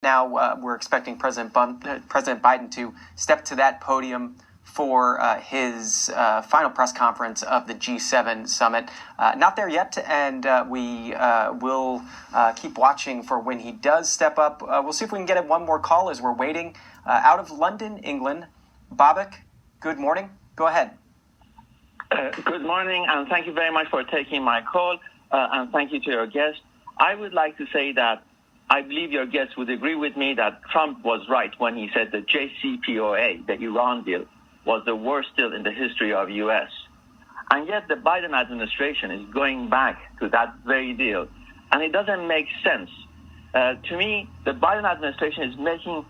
now we're expecting President Biden to step to that podium for his final press conference of the G7 summit. Not there yet, and we will keep watching for when he does step up. We'll see if we can get one more call as we're waiting. Out of London, England, Babak, good morning. Go ahead. Good morning, and thank you very much for taking my call, and thank you to your guest. I would like to say that I believe your guest would agree with me that Trump was right when he said the JCPOA, the Iran deal, was the worst deal in the history of U.S. And yet the Biden administration is going back to that very deal. And it doesn't make sense. To me, the Biden administration is making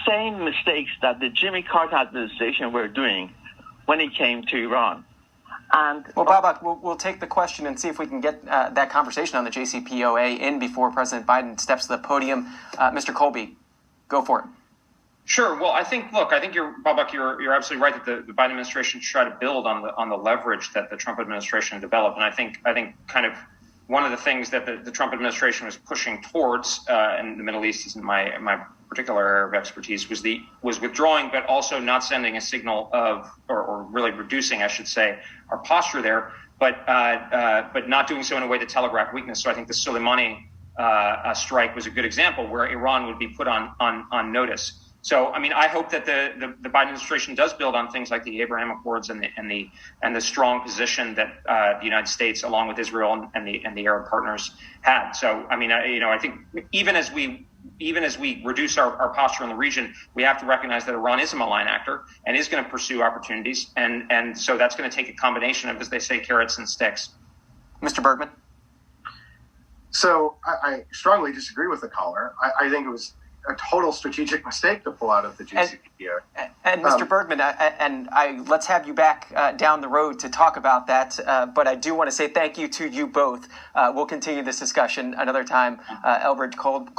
same mistakes that the Jimmy Carter administration were doing when it came to Iran. And well, Babak, we'll take the question and see if we can get that conversation on the JCPOA in before President Biden steps to the podium. Mr. Colby, go for it. Sure. Well, I think Babak, you're absolutely right that the Biden administration should try to build on the leverage that the Trump administration developed. And I think kind of one of the things that the Trump administration was pushing towards in the Middle East, is in my particular area of expertise, was withdrawing, but also not sending a signal of, or really reducing, I should say, our posture there, but not doing so in a way to telegraph weakness. So I think the Soleimani strike was a good example where Iran would be put on notice. So, I mean, I hope that the Biden administration does build on things like the Abraham Accords and the strong position that the United States, along with Israel and the Arab partners, had. So, I mean, I think even as we reduce our posture in the region, we have to recognize that Iran is a malign actor and is going to pursue opportunities, and so that's going to take a combination of, as they say, carrots and sticks. Mr. Bergmann. So I strongly disagree with the caller. I think it was a total strategic mistake to pull out of the JCPOA. And Mr. Bergmann, let's have you back down the road to talk about that. But I do want to say thank you to you both. We'll continue this discussion another time. Elbridge, Colby.